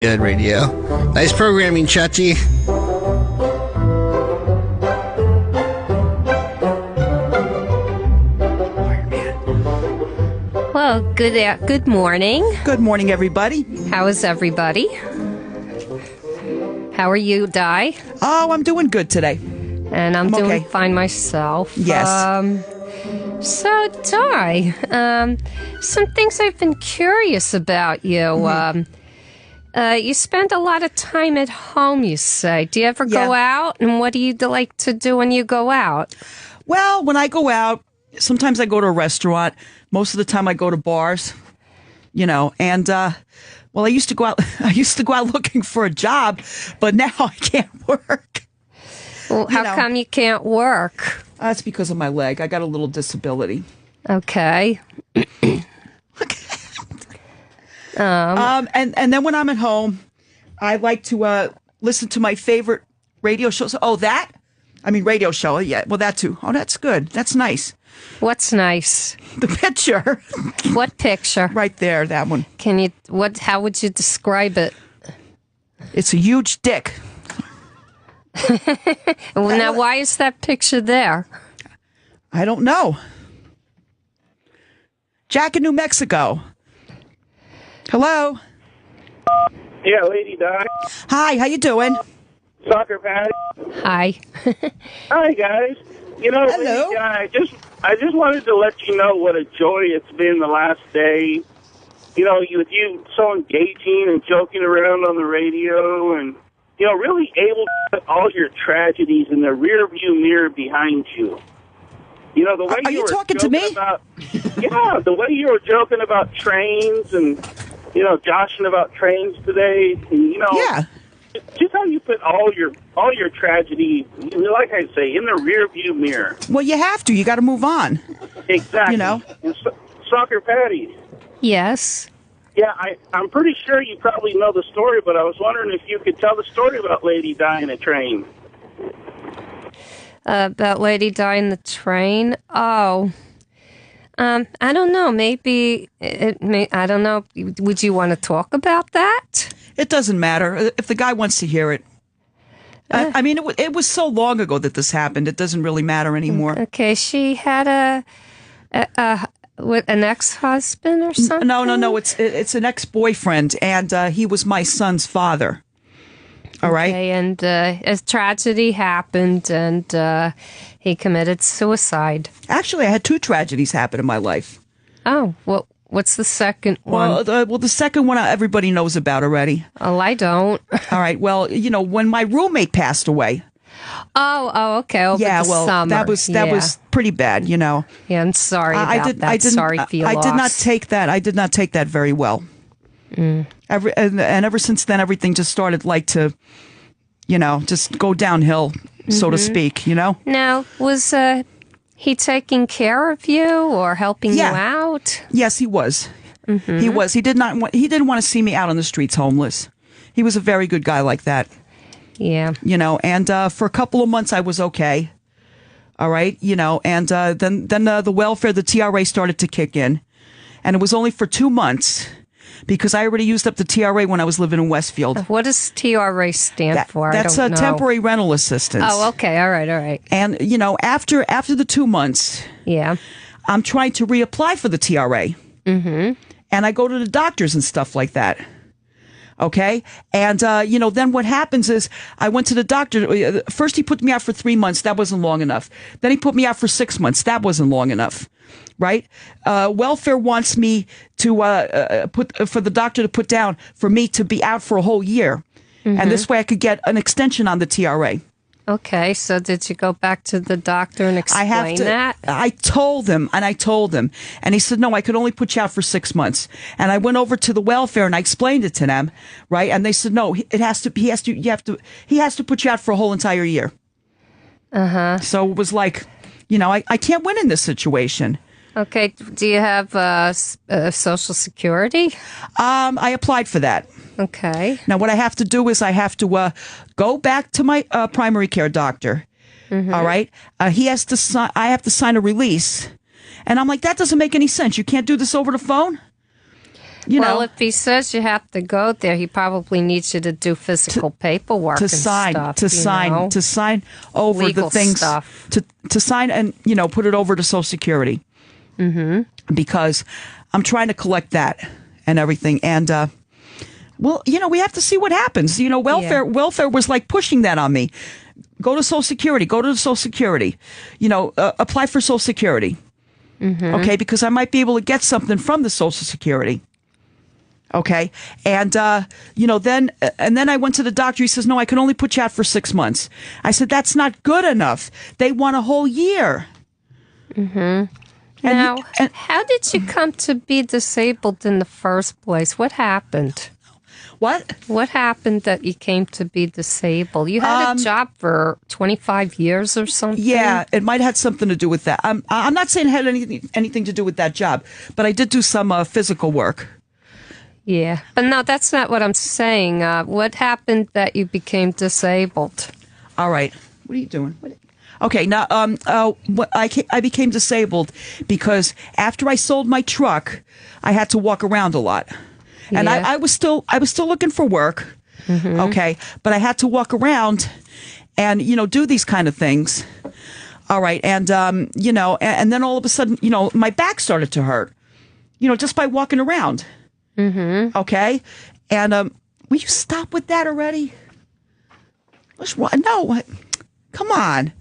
Good radio. Nice programming, Chachi. Well, good morning. Good morning, everybody. How is everybody? How are you, Di? Oh, I'm doing good today. And I'm doing okay. fine myself. Yes. So, Di, some things I've been curious about you. You spend a lot of time at home, you say. Do you ever go out? And what do you like to do when you go out? Well, when I go out, sometimes I go to a restaurant. Most of the time I go to bars, and, well, I used to go out looking for a job, but now I can't work. Well, how come you can't work? That's because of my leg. I got a little disability. Okay. And then when I'm at home, I like to listen to my favorite radio shows. Radio show. Yeah, well, that too. Oh, that's good. That's nice. What's nice? The picture. What picture? Right there, that one. How would you describe it? It's a huge dick. Well, now, why is that picture there? I don't know. Jack in New Mexico. Hello. Yeah, Lady Di. Hi, how you doing? Stalker Patti. Hi. Hi, guys. Hello. Lady Di, I just wanted to let you know what a joy it's been the last day. With you so engaging and joking around on the radio and, really able to put all your tragedies in the rear view mirror behind you. The way Are you were talking to me? The way you were joking about trains and, joshing about trains today. And, Yeah. Just how you put all your tragedy, like I say, in the rear view mirror. Well, you have to. You got to move on. Exactly. And Stalker Patti. Yes. Yeah, I'm pretty sure you probably know the story, but I was wondering if you could tell the story about Lady Di in a train. About Lady Di in the train? Oh. I don't know. Maybe, I don't know. Would you want to talk about that? It doesn't matter if the guy wants to hear it. It was so long ago that this happened. It doesn't really matter anymore. Okay, she had an ex-husband or something? No. It's an ex-boyfriend, and he was my son's father. All right. Okay, and a tragedy happened, and he committed suicide. Actually, I had two tragedies happen in my life. Oh, well, what's the second one? Well, the second one everybody knows about already. Oh, I don't. All right. Well, when my roommate passed away. Oh, okay. Over the summer. that was pretty bad. Yeah, I'm sorry about that. Sorry for your loss. I did not take that very well. Ever since then, everything just started to, just go downhill, so to speak. Now, was he taking care of you or helping you out? Yes, he was. He was. He didn't want to see me out on the streets homeless. He was a very good guy like that. Yeah. And for a couple of months I was okay. All right. And then the welfare, the TRA started to kick in, and it was only for 2 months. Because I already used up the TRA when I was living in Westfield. What does TRA stand for? That's a temporary rental assistance. Oh, okay. All right. And, after the 2 months, I'm trying to reapply for the TRA. And I go to the doctors and stuff like that. Okay. And, then what happens is I went to the doctor. First, he put me out for 3 months. That wasn't long enough. Then he put me out for 6 months. That wasn't long enough. Right? Welfare wants me to for the doctor to put down for me to be out for a whole year. And this way I could get an extension on the TRA. Okay, so did you go back to the doctor and explain that? I told him, and he said, no, I could only put you out for 6 months. And I went over to the welfare and I explained it to them, right? And they said, no, he has to put you out for a whole entire year. So it was like, I can't win in this situation. Okay, do you have Social Security? I applied for that. Okay. Now, what I have to do is I have to go back to my primary care doctor. All right. He has to I have to sign a release. And I'm like, that doesn't make any sense. You can't do this over the phone? Well, if he says you have to go there, he probably needs you to do physical paperwork to and sign, stuff, to sign over legal the things, stuff. to sign and put it over to Social Security. Mm-hmm. Because I'm trying to collect that and everything, and we have to see what happens. Welfare was like pushing that on me. Go to Social Security. Go to Social Security. Apply for Social Security. Mm-hmm. Okay, because I might be able to get something from the Social Security. Okay, and then I went to the doctor. He says, "No, I can only put you out for 6 months." I said, "That's not good enough. They want a whole year." Mm-hmm. Now, how did you come to be disabled in the first place? What happened? What? What happened that you came to be disabled? You had a job for 25 years or something? Yeah, it might have had something to do with that. I'm not saying it had anything to do with that job, but I did do some physical work. Yeah, but no, that's not what I'm saying. What happened that you became disabled? All right. What are you doing? Okay, now I became disabled because after I sold my truck, I had to walk around a lot. And I was still looking for work, mm-hmm. Okay, but I had to walk around and do these kind of things. All right, and and then all of a sudden, my back started to hurt, just by walking around. Mm-hmm. Okay, and will you stop with that already? What's wrong? No, come on.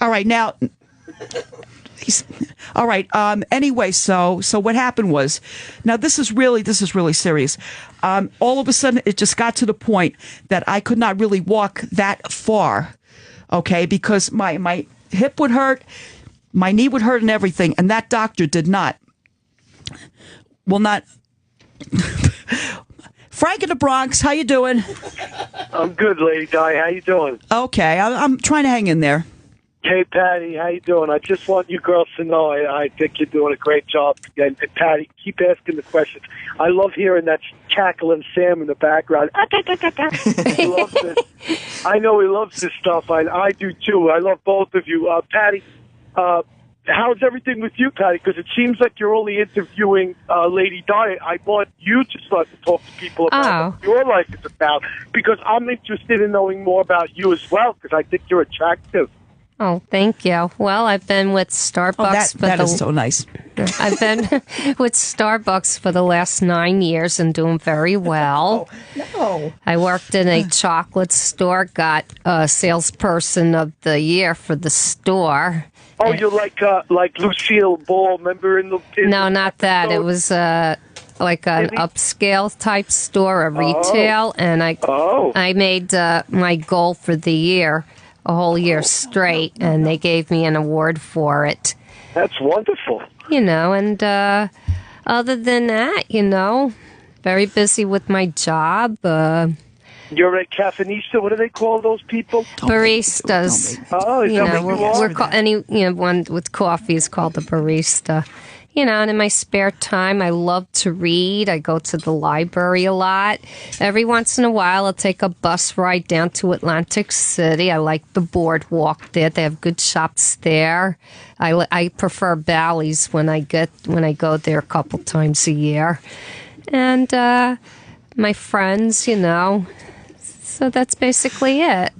All right, now. All right. Anyway, so what happened was, now this is really serious. All of a sudden, it just got to the point that I could not really walk that far. Okay, because my hip would hurt, my knee would hurt, and everything. And that doctor did not. Frank in the Bronx, how you doing? I'm good, Lady Di. How you doing? Okay, I'm trying to hang in there. Hey, Patty, how you doing? I just want you girls to know I think you're doing a great job. And Patty, keep asking the questions. I love hearing that cackling Sam in the background. He loves this. I know he loves this stuff. I do, too. I love both of you. Patty, how's everything with you, Patty? Because it seems like you're only interviewing Lady Di. I want you to start to talk to people about what your life is about, because I'm interested in knowing more about you as well, because I think you're attractive. Oh, thank you. Well, I've been with Starbucks. That is so nice. I've been with Starbucks for the last 9 years and doing very well. No. I worked in a chocolate store, got salesperson of the year for the store. Oh, you're like Lucille Ball, remember in the... No, not that. It was like an upscale type store, a retail, and I made my goal for the year. A whole year straight, and they gave me an award for it. That's wonderful. And other than that, very busy with my job. You're a caffeinista. What do they call those people? Baristas. We're called anyone with coffee is called a barista. And in my spare time, I love to read. I go to the library a lot. Every once in a while, I'll take a bus ride down to Atlantic City. I like the boardwalk there. They have good shops there. I prefer Bally's when I go there a couple times a year. And my friends, So that's basically it.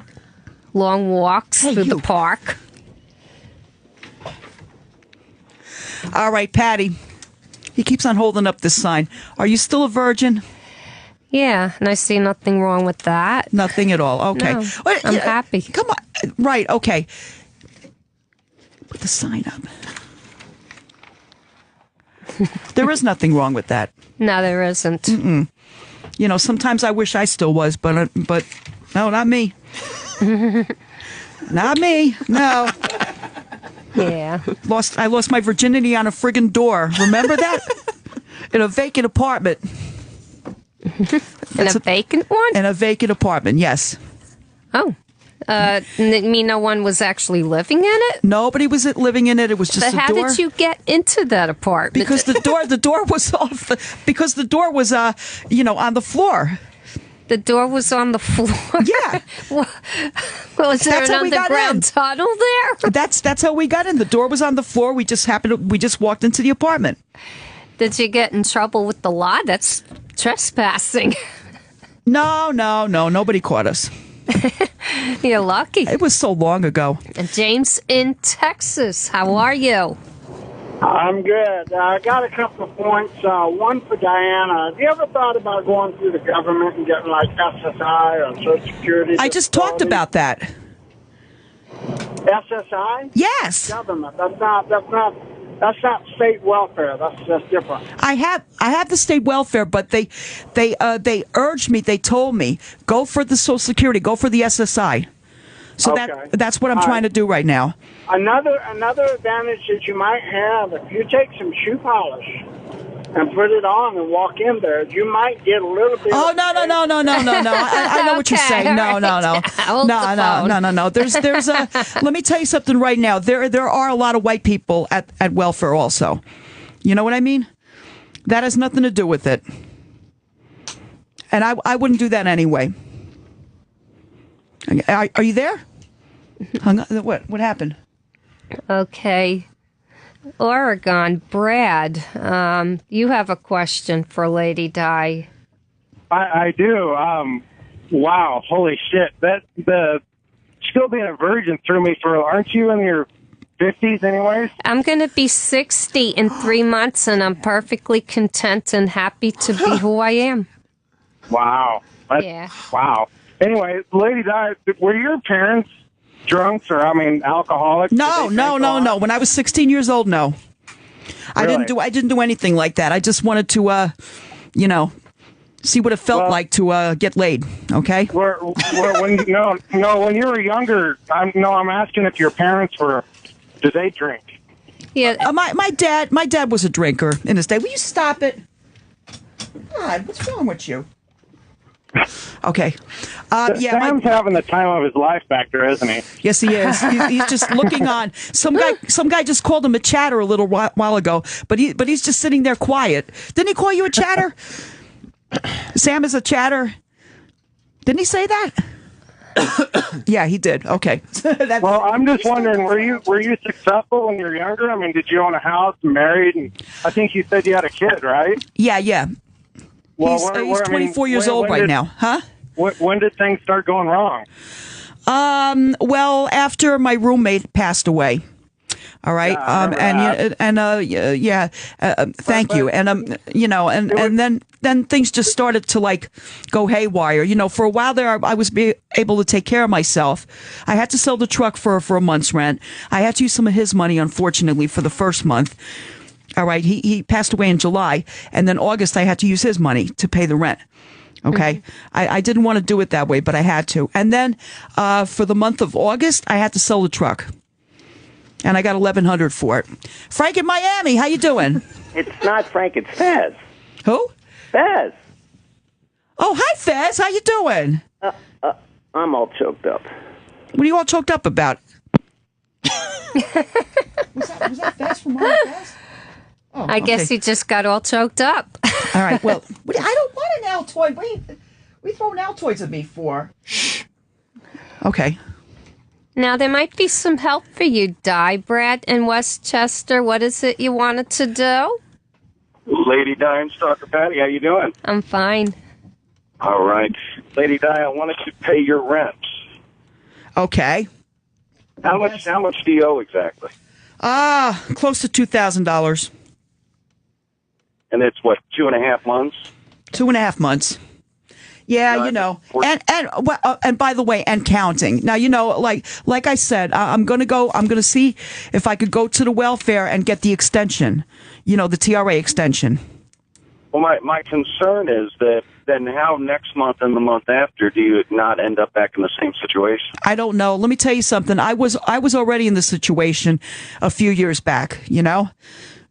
Long walks through the park. All right, Patty. He keeps on holding up this sign. Are you still a virgin? Yeah, and I see nothing wrong with that. Nothing at all. Okay. No, I'm happy. Come on. Right, okay. Put the sign up. There is nothing wrong with that. No, there isn't. Mm-mm. Sometimes I wish I still was, but no, not me. Not me. No. Yeah. I lost my virginity on a friggin' door. Remember that? In a vacant apartment. In a vacant one? In a vacant apartment, yes. Oh. You mean no one was actually living in it? Nobody was living in it. It was just a door. But how did you get into that apartment? Because the door was off. Because the door was, on the floor. The door was on the floor? Yeah. Was there an underground tunnel there? That's how we got in. The door was on the floor. We just walked into the apartment. Did you get in trouble with the law? That's trespassing. No. Nobody caught us. You're lucky. It was so long ago. James in Texas, how are you? I'm good. I got a couple of points. One for Diana. Have you ever thought about going through the government and getting like SSI or Social Security? I just talked about that. SSI? Yes. Government. That's not state welfare. That's different. I have the state welfare, but they urged me. They told me go for the Social Security, go for the SSI. So okay. that's what I'm trying to do right now. Another advantage that you might have if you take some shoe polish and put it on and walk in there, you might get a little bit. Oh no! I know what you're saying. No. There's let me tell you something right now. There are a lot of white people at welfare also. You know what I mean? That has nothing to do with it. And I wouldn't do that anyway. Are you there? Hung up. What happened? Okay. Oregon, Brad, you have a question for Lady Di. I do. Wow, holy shit! The still being a virgin threw me for. Aren't you in your 50s, anyways? I'm going to be 60 in 3 months, and I'm perfectly content and happy to be who I am. Wow. Wow. Anyway, Lady Di, were your parents drunks or alcoholics? No. When I was 16 years old, no. Really? I didn't do anything like that. I just wanted to see what it felt like to get laid, okay? When you were younger, I'm asking if your parents did they drink? Yeah. My dad was a drinker in his day. Will you stop it? God, what's wrong with you? Okay. Sam's having the time of his life back there, isn't he? Yes, he is. He's just looking on. Some guy just called him a chatter a little while ago, but he's just sitting there quiet. Didn't he call you a chatter? Sam is a chatter. Didn't he say that? Yeah, he did. Okay. Well, I'm just wondering, were you successful when you were younger? I mean, did you own a house, married, and I think you said you had a kid, right? Yeah. Well, he's 24 years old right now, huh? When did things start going wrong? Well, after my roommate passed away. All right. Thank you. And then things just started to go haywire. For a while there, I was able to take care of myself. I had to sell the truck for a month's rent. I had to use some of his money, unfortunately, for the first month. All right. He passed away in July, and then August I had to use his money to pay the rent. Okay. Mm-hmm. I didn't want to do it that way, but I had to. And then for the month of August, I had to sell the truck. And I got $1,100 for it. Frank in Miami, how you doing? It's not Frank, it's Fez. Who? Fez. Oh, hi, Fez. How you doing? I'm all choked up. What are you all choked up about? was that Fez from Mama Fez? Oh, I guess he just got all choked up. All right, well, I don't want an Altoid. What are you throwing Altoids at me for? Okay. Now, there might be some help for you, Di. Brad in Westchester, what is it you wanted to do? Lady Di Stalker Patti, how you doing? I'm fine. All right. Lady Di, I wanted to pay your rent. Okay. How much do you owe exactly? Close to $2,000. And it's, 2.5 months? 2.5 months. Yeah, and by the way, and counting. Now, like I said, I'm going to see if I could go to the welfare and get the extension, the TRA extension. Well, my concern is that then how next month and the month after do you not end up back in the same situation? I don't know. Let me tell you something. I was already in this situation a few years back,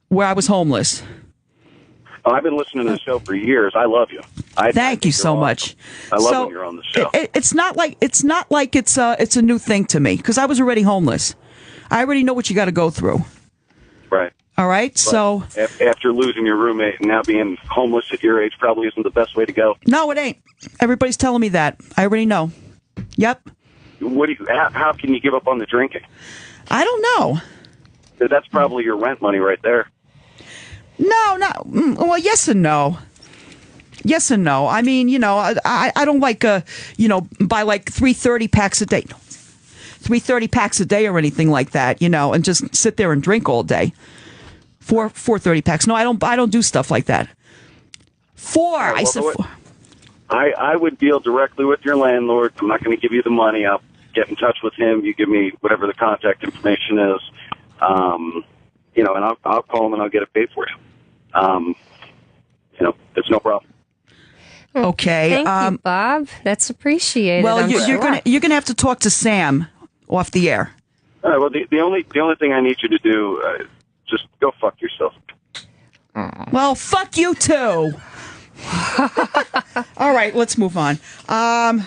where I was homeless. Oh, I've been listening to the show for years. I love you. Thank you so much. I love when you're on the show. It's not like it's a new thing to me because I was already homeless. I already know what you got to go through. Right. All right. But so after losing your roommate and now being homeless at your age probably isn't the best way to go. No, it ain't. Everybody's telling me that. I already know. Yep. How can you give up on the drinking? I don't know. That's probably your rent money right there. No, not well. Yes and no. Yes and no. I mean, I don't like buy like 330 packs a day. 330 packs a day or anything like that, and just sit there and drink all day. 430 packs. No, I don't do stuff like that. Four. I said four. I would deal directly with your landlord. I'm not going to give you the money. I'll get in touch with him. You give me whatever the contact information is, and I'll call him and I'll get it paid for you. It's no problem. Okay. Thank you, Bob. That's appreciated. Well, you're gonna have to talk to Sam off the air. All right. Well, the only thing I need you to do, just go fuck yourself. Well, fuck you too. All right, let's move on.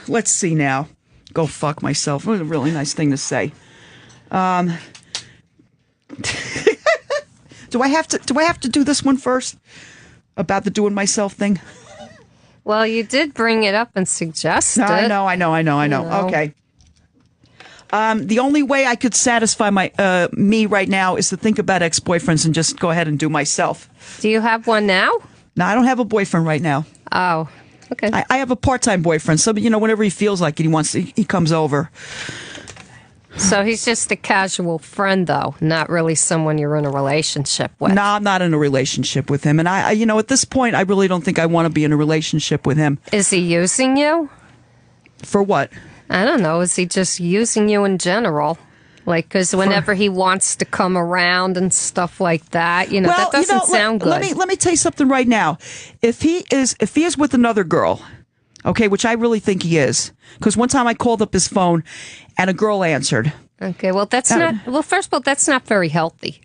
Let's see now. Go fuck myself. What a really nice thing to say. Do I have to do this one first about the doing myself thing? Well, you did bring it up and suggest it. I know. Okay. The only way I could satisfy me right now is to think about ex-boyfriends and just go ahead and do myself. Do you have one now? No, I don't have a boyfriend right now. Oh, okay. I have a part-time boyfriend. So, whenever he feels like it, he comes over. So he's just a casual friend, though, not really someone you're in a relationship with. No, I'm not in a relationship with him. And I at this point, I really don't think I want to be in a relationship with him. Is he using you? For what? I don't know. Is he just using you in general? Like, because whenever he wants to come around and stuff like that, that doesn't sound good. Let me tell you something right now. If he is with another girl, okay, which I really think he is, because one time I called up his phone and a girl answered. Okay, well, that's not. Well, first of all, that's not very healthy.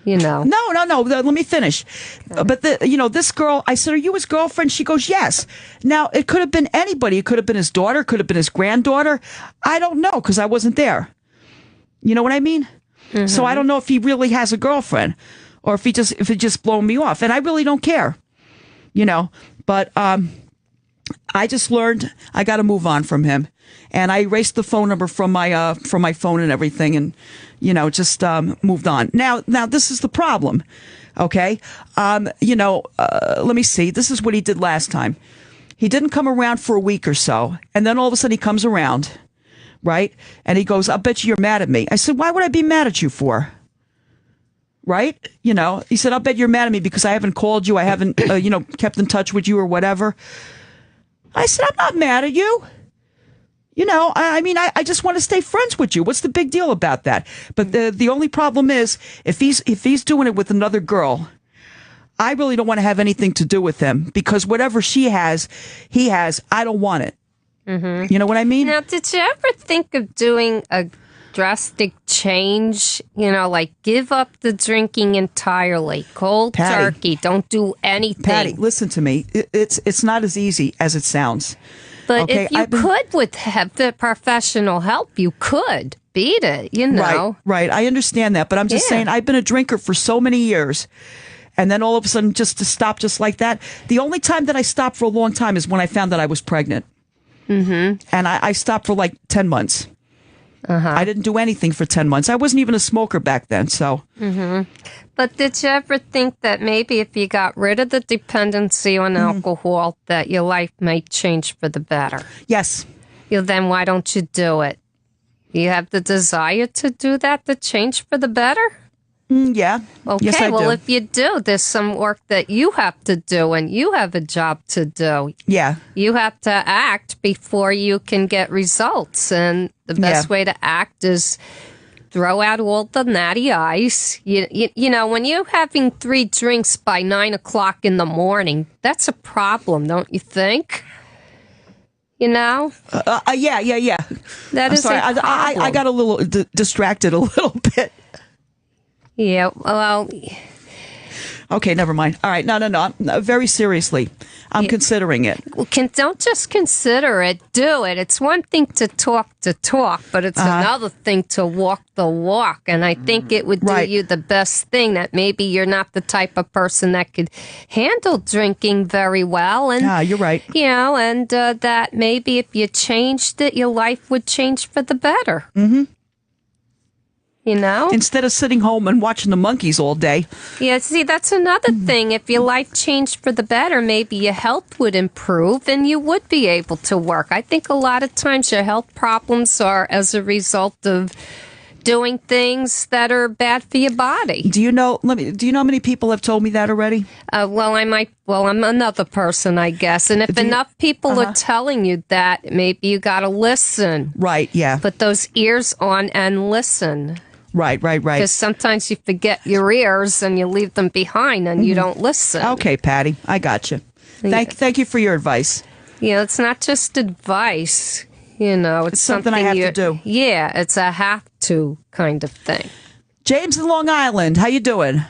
No. Let me finish. But this girl, I said, "Are you his girlfriend?" She goes, "Yes." Now it could have been anybody. It could have been his daughter. Could have been his granddaughter. I don't know because I wasn't there. You know what I mean? Mm-hmm. So I don't know if he really has a girlfriend or if he just blown me off, and I really don't care. But I just learned I got to move on from him, and I erased the phone number from my phone and everything, and just moved on. Now this is the problem. Okay, let me see. This is what he did last time. He didn't come around for a week or so, and then all of a sudden he comes around, right? And he goes, "I bet you're mad at me." I said, "Why would I be mad at you for?" Right? He said, "I'll bet you're mad at me because I haven't called you. I haven't, kept in touch with you or whatever." I said, "I'm not mad at you. I just want to stay friends with you. What's the big deal about that?" But the only problem is if he's doing it with another girl, I really don't want to have anything to do with him because whatever he has, I don't want it. Mm-hmm. You know what I mean? Now, did you ever think of doing a drastic change? Like give up the drinking entirely, cold turkey, don't do anything. Patty, listen to me. It's not as easy as it sounds. But okay, if you could have the professional help, you could beat it, Right. I understand that, but I'm just saying I've been a drinker for so many years. And then all of a sudden just to stop just like that. The only time that I stopped for a long time is when I found that I was pregnant. Mm-hmm. And I stopped for like 10 months. Uh-huh. I didn't do anything for 10 months. I wasn't even a smoker back then, so. Mm-hmm. But did you ever think that maybe if you got rid of the dependency on alcohol, that your life might change for the better? Yes. Then why don't you do it? You have the desire to do that, to change for the better? Yeah. Okay, yes, I do. If you do, there's some work that you have to do, and you have a job to do. Yeah. You have to act before you can get results, and the best way to act is throw out all the natty ice. When you're having 3 drinks by 9 o'clock in the morning, that's a problem, don't you think? Yeah. That is sorry. a problem. I got a little distracted a little bit. Yeah, well... Okay, never mind. All right, no. Very seriously, I'm considering it. Well, don't just consider it, do it. It's one thing to talk, but it's another thing to walk the walk. And I think it would do you the best thing, that maybe you're not the type of person that could handle drinking very well. And, you're right. And that maybe if you changed it, your life would change for the better. Mm-hmm. You know? Instead of sitting home and watching the monkeys all day. Yeah, see, that's another thing. If your life changed for the better, maybe your health would improve and you would be able to work. I think a lot of times your health problems are as a result of doing things that are bad for your body. Do you know how many people have told me that already? I'm another person, I guess. And if enough people are telling you that, maybe you got to listen. Right, yeah. Put those ears on and listen. Right. Because sometimes you forget your ears and you leave them behind and you don't listen. Okay, Patty, I got you. Thank you for your advice. Yeah, it's not just advice. It's something I have to do. Yeah, it's a have to kind of thing. James in Long Island, how you doing?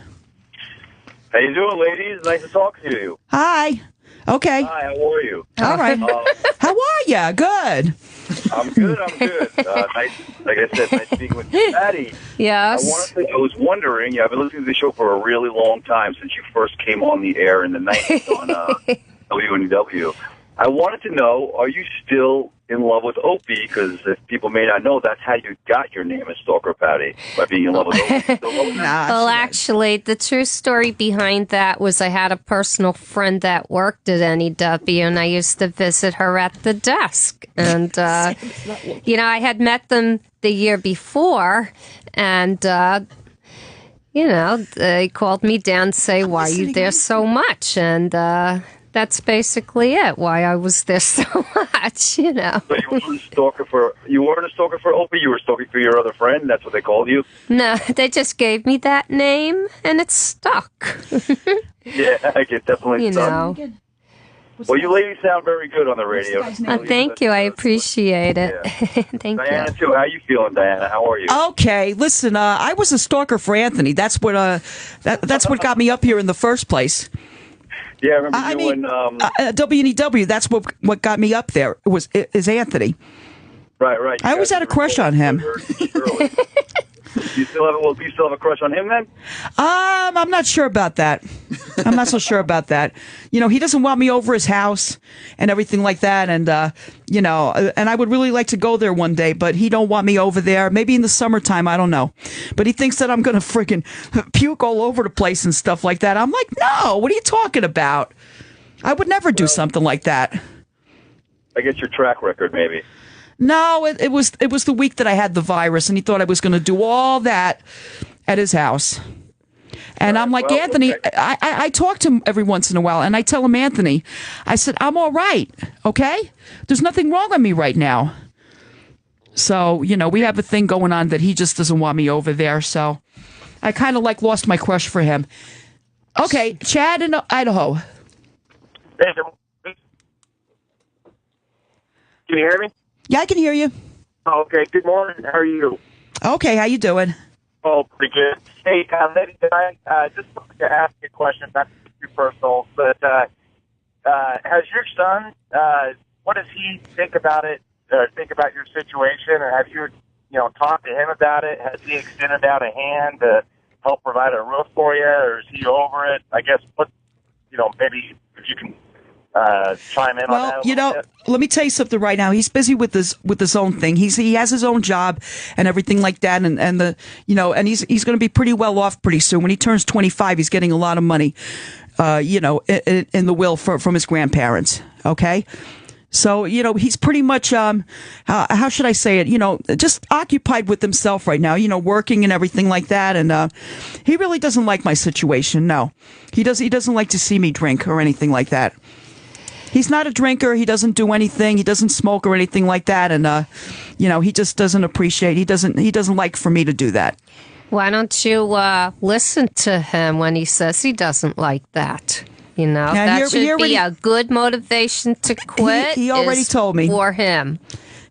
How you doing, ladies? Nice to talk to you. Hi. Okay. Hi, how are you? All right. How are you? Good. I'm good. Nice, like I said, nice speaking with you, Patty. Yes. I was wondering, I've been listening to the show for a really long time since you first came on the air in the 90s on WNEW. I wanted to know, are you still in love with Opie? Because if people may not know, that's how you got your name as Stalker Patti, by being in love with Opie. Well, actually, the true story behind that was I had a personal friend that worked at NEW, and I used to visit her at the desk. And, I had met them the year before, and, they called me down to say, why are you there so much? And, that's basically it. Why I was there so much, So you weren't a stalker for Opie. You were stalking for your other friend. That's what they called you. No, they just gave me that name, and it stuck. Yeah, I get definitely stuck. Well, you ladies sound very good on the radio. Thank you. I appreciate it. Yeah. Thank Diana, you. too. How you feeling, Diana? How are you? Okay, listen. I was a stalker for Anthony. That's what. That's what got me up here in the first place. Yeah, I remember WNEW. That's what got me up there. Is Anthony. Right. I always had a crush on him. Do you still have a crush on him then? I'm not sure about that. I'm not so sure about that. He doesn't want me over his house and everything like that. And, and I would really like to go there one day, but he don't want me over there. Maybe in the summertime, I don't know. But he thinks that I'm going to freaking puke all over the place and stuff like that. I'm like, no, what are you talking about? I would never do something like that. I guess your track record, maybe. No, it was the week that I had the virus, and he thought I was going to do all that at his house. And I'm like, Anthony, okay. I talk to him every once in a while, and I tell him, Anthony, I said, I'm all right, okay? There's nothing wrong with me right now. So, we have a thing going on that he just doesn't want me over there, so I kind of lost my crush for him. Okay, Chad in Idaho. Can you hear me? Yeah, I can hear you. Okay, good morning. How are you? Okay, how you doing? Oh, pretty good. Hey, Lady Di, just wanted to ask you a question, not too personal, but has your son, what does he think about it, think about your situation, or have you, talked to him about it? Has he extended out a hand to help provide a roof for you, or is he over it? I guess, maybe if you can chime in on that. Let me tell you something right now. He's busy with his own thing. He has his own job and everything like that, and he's going to be pretty well off pretty soon. When he turns 25, he's getting a lot of money, in the will from his grandparents. Okay. So, he's pretty much, how should I say it? Just occupied with himself right now, working and everything like that. And, he really doesn't like my situation. No, he doesn't like to see me drink or anything like that. He's not a drinker. He doesn't do anything. He doesn't smoke or anything like that. And, he just doesn't appreciate, he doesn't like for me to do that. Why don't you, listen to him when he says he doesn't like that? That should be a good motivation to quit. He already told me. For him.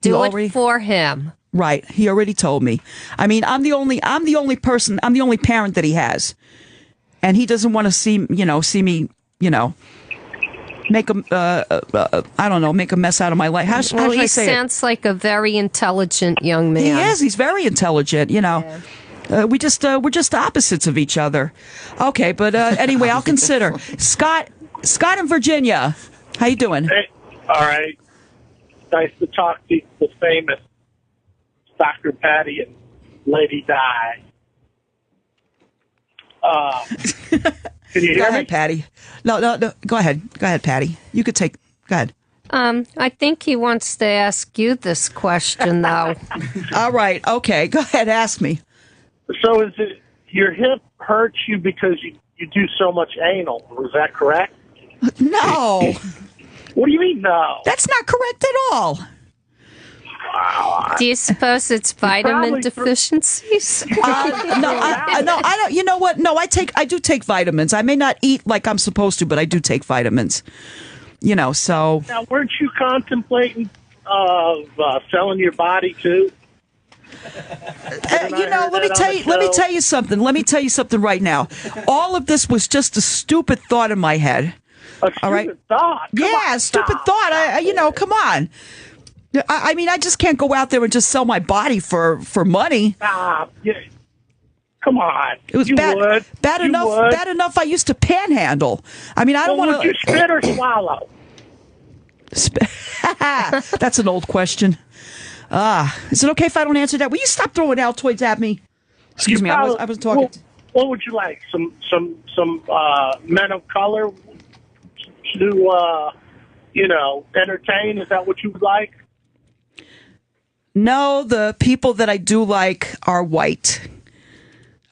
Do it for him. Right. He already told me. I mean, I'm the only parent that he has. And he doesn't want to see me, make a mess out of my life. How should I say it? He sounds like a very intelligent young man. He is. He's very intelligent, Yeah. We're just opposites of each other. Okay, but anyway, I'll consider. Scott in Virginia. How you doing? Hey, all right. Nice to talk to the famous Stalker Patti. And Lady Di. Can you hear Go me? ahead, Patty. No. Go ahead, Patty. You could take. Go ahead. I think he wants to ask you this question, though. All right. Okay. Go ahead. Ask me. So is it your hip hurts you because you do so much anal? Was that correct? No. What do you mean, no? That's not correct at all. Do you suppose it's vitamin deficiencies? No, I don't. You know what? No, I do take vitamins. I may not eat like I'm supposed to, but I do take vitamins. You know, so. Now, weren't you contemplating selling your body too? Let me tell you something. Let me tell you something right now. All of this was just a stupid thought in my head. All right. Thought. Stupid thought. Come on. I mean, I just can't go out there and just sell my body for money. Come on. It was bad enough. I used to panhandle. I mean, I don't want to. Would you spit or swallow? That's an old question. Is it okay if I don't answer that? Will you stop throwing Altoids at me? Excuse me. I was talking. What would you like? Some men of color to entertain? Is that what you would like? No, the people that I do like are white.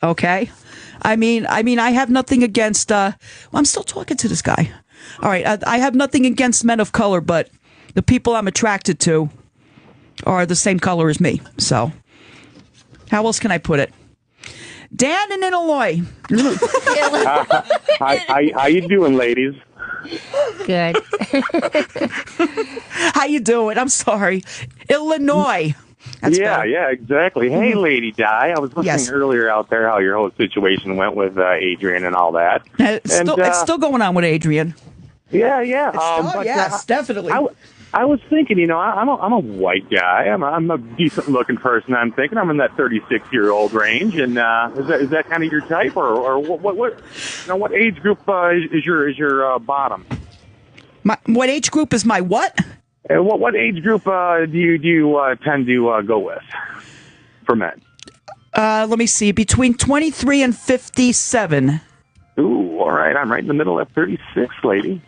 Okay? I mean, I have nothing against, I'm still talking to this guy. All right, I have nothing against men of color, but the people I'm attracted to are the same color as me. So, how else can I put it? Dan in Illinois. How you doing, ladies? Good. How you doing? I'm sorry. Illinois. That's better. Yeah, exactly. Hey, Lady Di, I was listening earlier out there how your whole situation went with Adrian and all that. It's still going on with Adrian. Yeah. Yes, definitely. I was thinking, I'm a white guy. I'm a decent looking person. I'm thinking I'm in that 36-year-old range, and is that kind of your type, or what age group is your bottom? What age group is my what? What age group do you tend to go with for men? Let me see. Between 23 and 57. Ooh, all right. I'm right in the middle of 36, lady.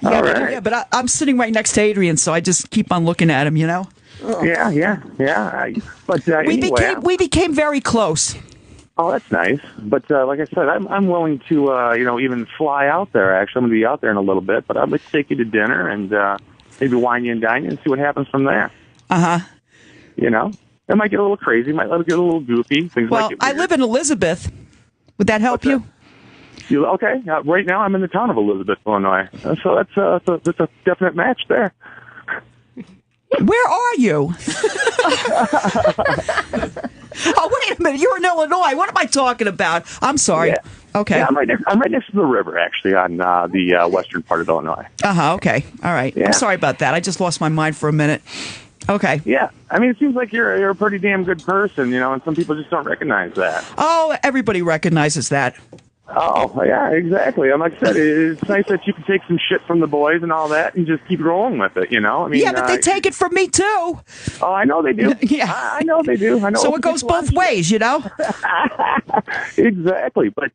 Yeah, but I'm sitting right next to Adrian, so I just keep on looking at him, Yeah. But we became very close. Oh, that's nice. But like I said, I'm willing to even fly out there. Actually, I'm going to be out there in a little bit, but I'd like to take you to dinner and maybe wine you and dine you and see what happens from there. It might get a little crazy, might let it get a little goofy. Things well, I live in Elizabeth. Would that help you? Okay. Right now, I'm in the town of Elizabeth, Illinois. So that's a definite match there. Where are you? Oh, wait a minute. You're in Illinois. What am I talking about? I'm sorry. Yeah. Okay. Yeah, I'm right next to the river, actually, on the western part of Illinois. Okay. All right. Yeah. I'm sorry about that. I just lost my mind for a minute. Okay. Yeah. I mean, it seems like you're a pretty damn good person, and some people just don't recognize that. Oh, everybody recognizes that. Oh, yeah, exactly. And like I said, it's nice that you can take some shit from the boys and all that and just keep rolling with it, I mean, yeah, but they take it from me, too. Oh, I know they do. Yeah. I know they do. I know. So it goes both ways, Exactly. But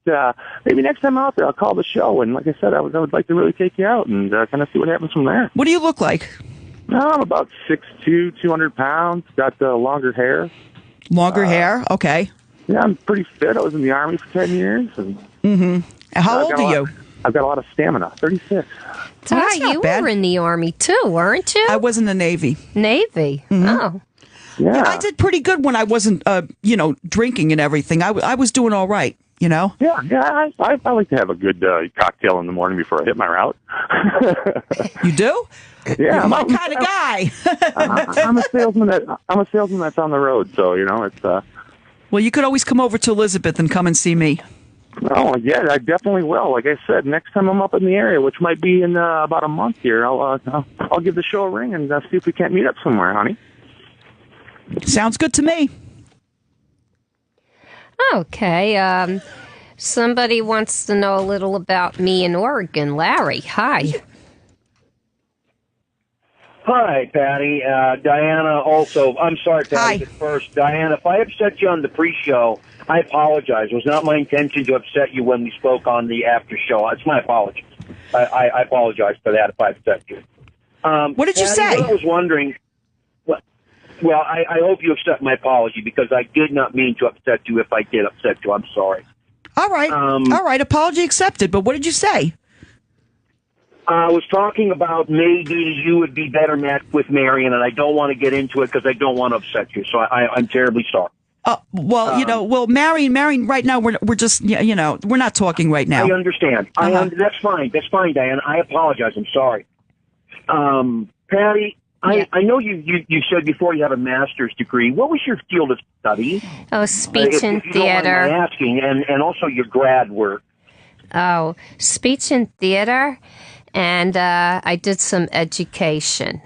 maybe next time out there, I'll call the show. And like I said, I would like to really take you out and kind of see what happens from there. What do you look like? I'm about 6'2", 200 pounds. Got longer hair. Longer hair? Okay. Yeah, I'm pretty fit. I was in the Army for 10 years. And how old are you? I've got a lot of stamina. 36. Ty, you were in the Army too, weren't you? I was in the Navy. Navy? Mm-hmm. Oh. Yeah. I did pretty good when I wasn't, drinking and everything. I was doing all right, Yeah, I like to have a good cocktail in the morning before I hit my route. You do? Yeah, You're my kind of guy. I'm a salesman that's on the road, so it's. Well, you could always come over to Elizabeth and come and see me. Oh yeah, I definitely will. Like I said, next time I'm up in the area, which might be in about a month here, I'll give the show a ring and see if we can't meet up somewhere, honey. Sounds good to me. Okay. Somebody wants to know a little about me in Oregon. Larry, hi. Hi, Patty. Diana also. I'm sorry, Patty, but first. Diana, if I upset you on the pre-show, I apologize. It was not my intention to upset you when we spoke on the after show. It's my apology. I apologize for that if I upset you. What did you Patty, say? I was wondering. Well, I hope you accept my apology because I did not mean to upset you. If I did upset you, I'm sorry. All right. All right. Apology accepted. But what did you say? I was talking about maybe you would be better matched with Marion, and I don't want to get into it because I don't want to upset you. So I'm terribly sorry. Well, Marion, right now we're just, we're not talking right now. I understand. That's fine. That's fine, Diana. I apologize. I'm sorry. Patty, I know you said before you have a master's degree. What was your field of study? Oh, speech and if you don't mind theater. my asking, and also your grad work. Oh, speech and theater, and I did some education.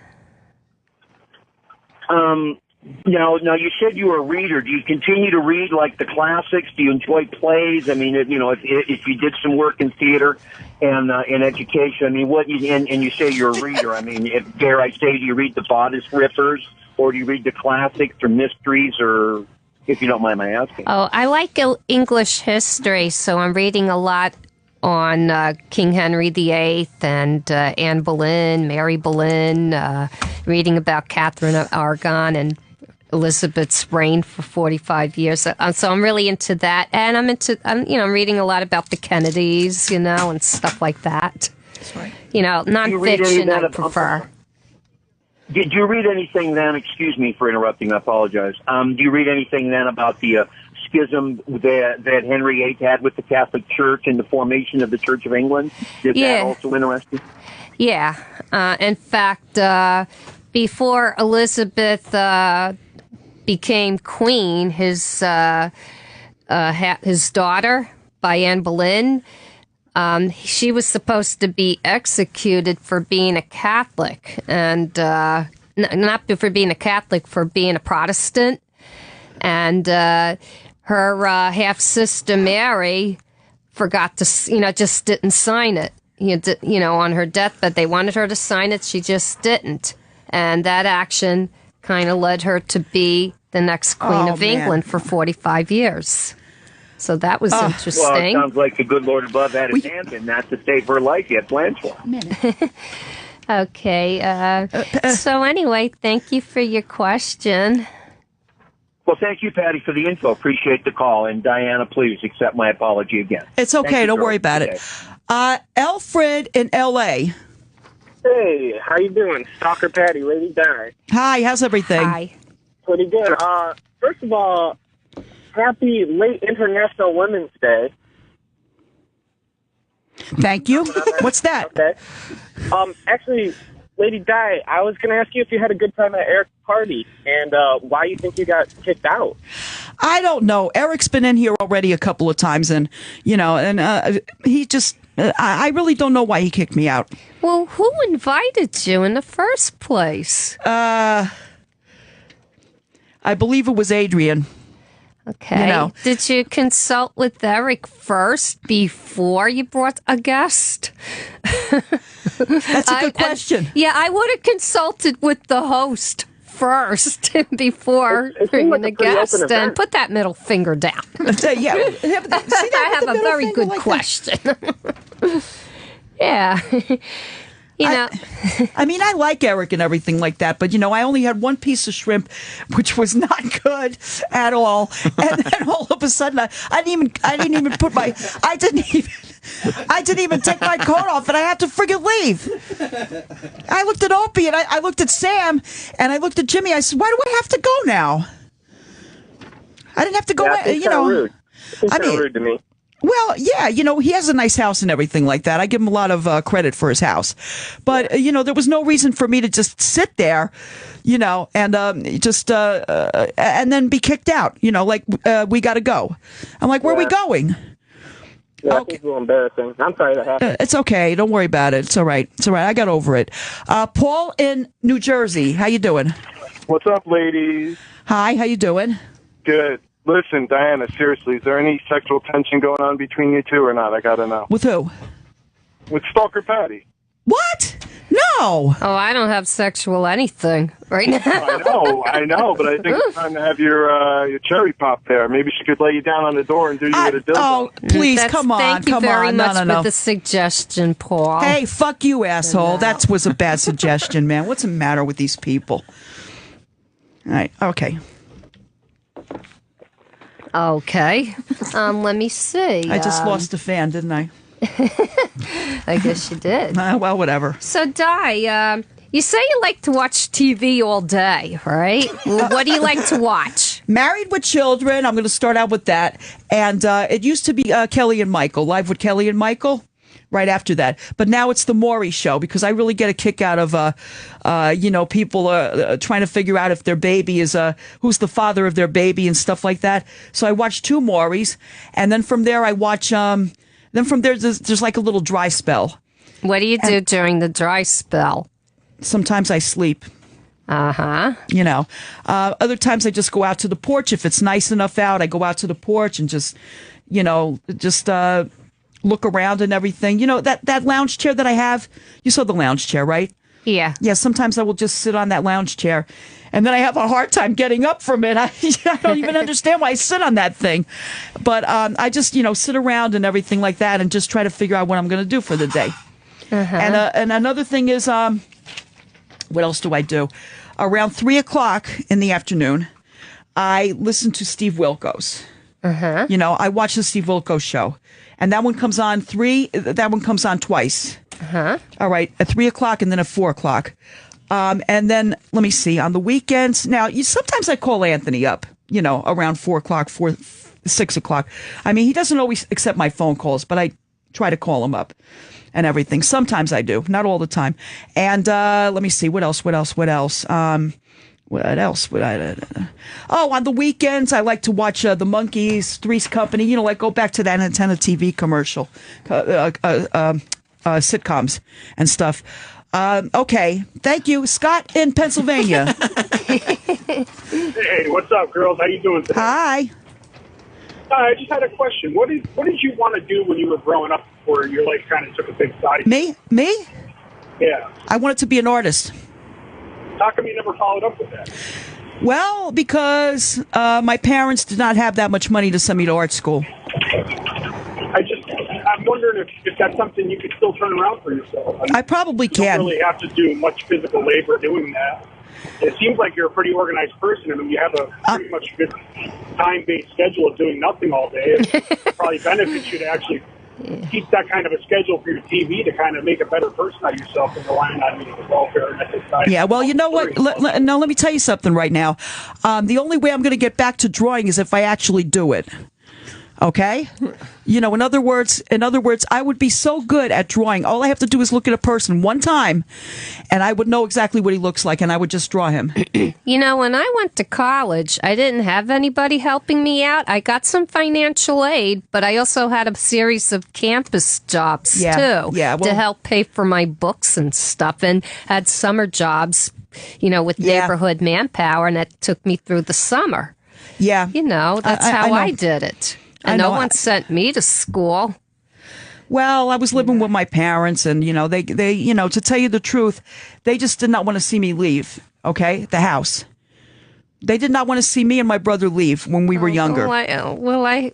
Now you said you were a reader. Do you continue to read like the classics? Do you enjoy plays? I mean, if you did some work in theater and in education, I mean, and you say you're a reader. I mean, dare I say, do you read the bodice rippers, or do you read the classics or mysteries, or if you don't mind my asking? Oh, I like English history, so I'm reading a lot on King Henry VIII and Anne Boleyn, Mary Boleyn, reading about Catherine of Aragon and Elizabeth's reign for 45 years. So I'm really into that. And I'm reading a lot about the Kennedys, and stuff like that. That's right. Nonfiction I prefer. Did you read anything then? Excuse me for interrupting. I apologize. Do you read anything then about the schism that Henry VIII had with the Catholic Church and the formation of the Church of England? Did that also interest you? Yeah. In fact, before Elizabeth became queen, his daughter, by Anne Boleyn, she was supposed to be executed for being a Catholic, and not for being a Catholic, for being a Protestant. And her half-sister Mary forgot to, just didn't sign it. On her deathbed, they wanted her to sign it. She just didn't. And that action kind of led her to be the next Queen of England for 45 years. So that was interesting. Well, it sounds like the good Lord above had his hand in that to save her life. He had plans for her. Okay. So anyway, thank you for your question. Well, thank you, Patty, for the info. Appreciate the call. And Diana, please accept my apology again. It's okay. Don't worry about it. Alfred in L.A. Hey, how you doing? Stalker Patti, Lady Di. Hi, how's everything? Hi. Pretty good. First of all, happy late International Women's Day. Thank you. What's that? Okay. Actually, Lady Di, I was going to ask you if you had a good time at Eric's party and why you think you got kicked out. I don't know. Eric's been in here already a couple of times, and he just. I really don't know why he kicked me out. Well, who invited you in the first place? I believe it was Adrian. Okay. Did you consult with Eric first before you brought a guest? That's a good question. I would have consulted with the host first before bringing the guest, and put that middle finger down. See, I have a very good question. Yeah. I mean, I like Eric and everything like that, but I only had one piece of shrimp, which was not good at all. And then all of a sudden, I didn't even take my coat off, and I had to friggin' leave. I looked at Opie, and I looked at Sam, and I looked at Jimmy. I said, "Why do I have to go now?" I didn't have to go. It's kind of rude. It's kind of rude to me. Well, yeah, he has a nice house and everything like that. I give him a lot of credit for his house. But, there was no reason for me to just sit there, and and then be kicked out, we got to go. I'm like, where are we going? Yeah, it's a little embarrassing. I'm sorry that happened. It's okay. Don't worry about it. It's all right. It's all right. I got over it. Paul in New Jersey. How you doing? What's up, ladies? Hi. How you doing? Good. Listen, Diana, seriously, is there any sexual tension going on between you two or not? I gotta know. With who? With Stalker Patti. What? No. No. Oh, I don't have sexual anything right now. I know, but I think it's time to have your cherry pop there. Maybe she could lay you down on the door and do you with a dildo. Oh, please, come on, Thank you come very on. much No. for the suggestion, Paul. Hey, fuck you, asshole. That was a bad suggestion, man. What's the matter with these people? All right, okay. Okay. Let me see. I just lost a fan, didn't I? I guess you did. Well, whatever. So, Di, you say you like to watch TV all day, right? What do you like to watch? Married with Children. I'm going to start out with that. And it used to be Kelly and Michael, Live with Kelly and Michael, right after that. But now it's the Maury Show because I really get a kick out of, people trying to figure out if their baby is, who's the father of their baby and stuff like that. So I watch 2 Maurys. And then from there, I watch, then from there, there's like a little dry spell. What do you do during the dry spell? Sometimes I sleep. Uh-huh. Other times I just go out to the porch. If it's nice enough out, I go out to the porch and just look around and everything. That lounge chair that I have, you saw the lounge chair, right? Yeah. Yeah, sometimes I will just sit on that lounge chair. And then I have a hard time getting up from it. I don't even understand why I sit on that thing. But I just, sit around and everything like that and just try to figure out what I'm going to do for the day. Uh-huh. And another thing is, what else do I do? Around 3 o'clock in the afternoon, I listen to Steve Wilkos. Uh-huh. I watch the Steve Wilkos show. And that one comes on twice. Uh-huh. All right, at 3 o'clock and then at 4 o'clock. And then, let me see, on the weekends, now, sometimes I call Anthony up, around 4 o'clock, 6 o'clock. I mean, he doesn't always accept my phone calls, but I try to call him up and everything. Sometimes I do, not all the time. And let me see, what else? What else? On the weekends, I like to watch the Monkees, Three's Company, go back to that Antenna TV commercial, sitcoms and stuff. Okay, thank you. Scott in Pennsylvania. Hey, what's up, girls? How you doing today? Hi. I just had a question. What did you want to do when you were growing up before you kind of took a big side? Me? Yeah. I wanted to be an artist. How come you never followed up with that? Well, because my parents did not have that much money to send me to art school. I'm wondering if that's something you could still turn around for yourself. I probably can. You don't really have to do much physical labor doing that. It seems like you're a pretty organized person. I mean, you have a pretty much good time-based schedule of doing nothing all day. It probably benefits you to actually keep that kind of a schedule for your TV to kind of make a better person out of yourself and relying on the welfare and exercise. Yeah, well, you know what? Let me tell you something right now. The only way I'm going to get back to drawing is if I actually do it. Okay? In other words, I would be so good at drawing. All I have to do is look at a person one time, and I would know exactly what he looks like, and I would just draw him. When I went to college, I didn't have anybody helping me out. I got some financial aid, but I also had a series of campus jobs, too, to help pay for my books and stuff, and had summer jobs, with neighborhood manpower, and that took me through the summer. Yeah. That's how I did it. And no one sent me to school. Well, I was living with my parents, and they to tell you the truth, they just did not want to see me leave. Okay, the house. They did not want to see me and my brother leave when we were younger. I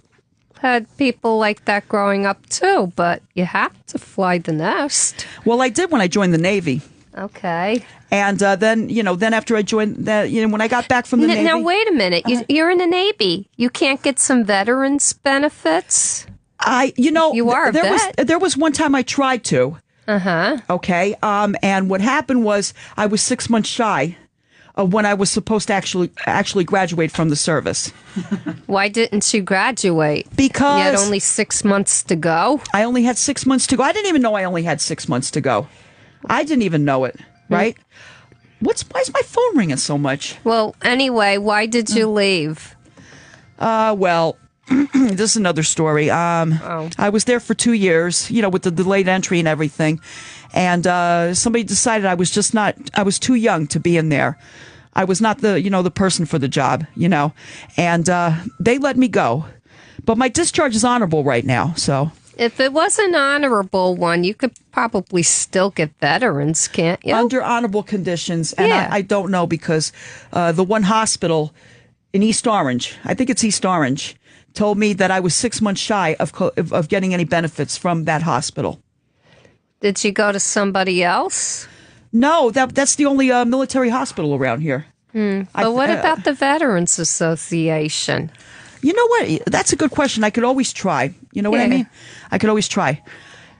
had people like that growing up too, but you have to fly the nest. Well, I did when I joined the Navy. Okay. And then after I joined that, when I got back from the Navy. Now, wait a minute. You're in the Navy. You can't get some veterans benefits? You are a vet. There was one time I tried to. Uh-huh. Okay. And what happened was I was 6 months shy of when I was supposed to actually graduate from the service. Why didn't you graduate? Because you had only 6 months to go? I only had 6 months to go. I didn't even know I only had 6 months to go. I didn't even know it, right? Why is my phone ringing so much? Well, anyway, why did you leave? Well, this is another story. I was there for 2 years, with the delayed entry and everything. And somebody decided I was too young to be in there. I was not the person for the job, And they let me go. But my discharge is honorable right now, so. If it was an honorable one, you could probably still get veterans, can't you? Under honorable conditions. And I don't know because the one hospital in East Orange, I think it's East Orange, told me that I was 6 months shy of getting any benefits from that hospital. Did you go to somebody else? No, that's the only military hospital around here. But what about the Veterans Association? You know what? That's a good question. I could always try. You know what I mean? I could always try.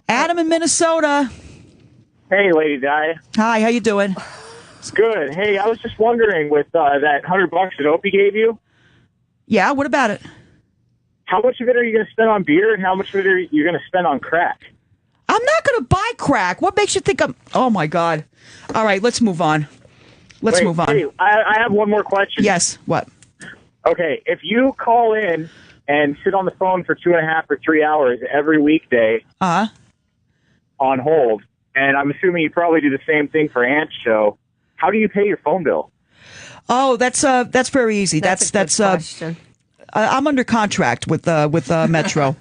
Adam in Minnesota. Hey, Lady Di. Hi, how you doing? It's good. Hey, I was just wondering with that $100 that Opie gave you. Yeah, what about it? How much of it are you going to spend on beer, and how much of it are you going to spend on crack? I'm not going to buy crack. What makes you think I'm... Oh, my God. All right, let's move on. Let's move on. Hey, I have one more question. Yes, what? Okay, if you call in and sit on the phone for 2.5 or 3 hours every weekday on hold, and I'm assuming you probably do the same thing for Ant's show, how do you pay your phone bill? Oh, that's very easy. That's question. I'm under contract with Metro.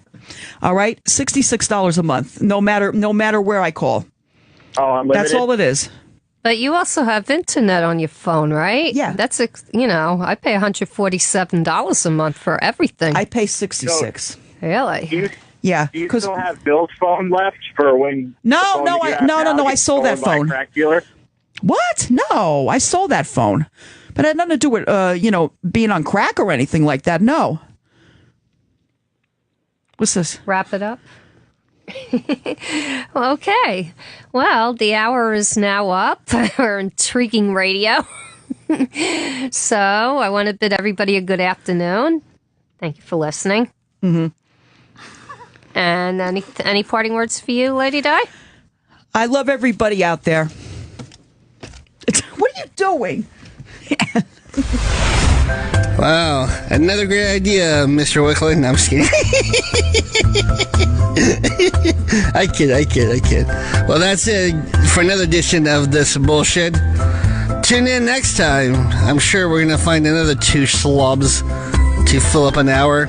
All right, $66 a month, no matter where I call. Oh, unlimited? That's all it is. But you also have internet on your phone, right? Yeah. That's, I pay $147 a month for everything. I pay $66. Really? Yeah. Do you still have Bill's phone left for when... No, I sold that phone. Crack dealer? What? No, I sold that phone. But it had nothing to do with, being on crack or anything like that. No. What's this? Wrap it up. Okay. Well, the hour is now up for Intriguing Radio. So I want to bid everybody a good afternoon. Thank you for listening. Mm-hmm. And any parting words for you, Lady Di? I love everybody out there. What are you doing? Wow, another great idea, Mr. Wickland. No, I'm just kidding. I kid. Well, that's it for another edition of this bullshit. Tune in next time. I'm sure we're going to find another two slobs to fill up an hour.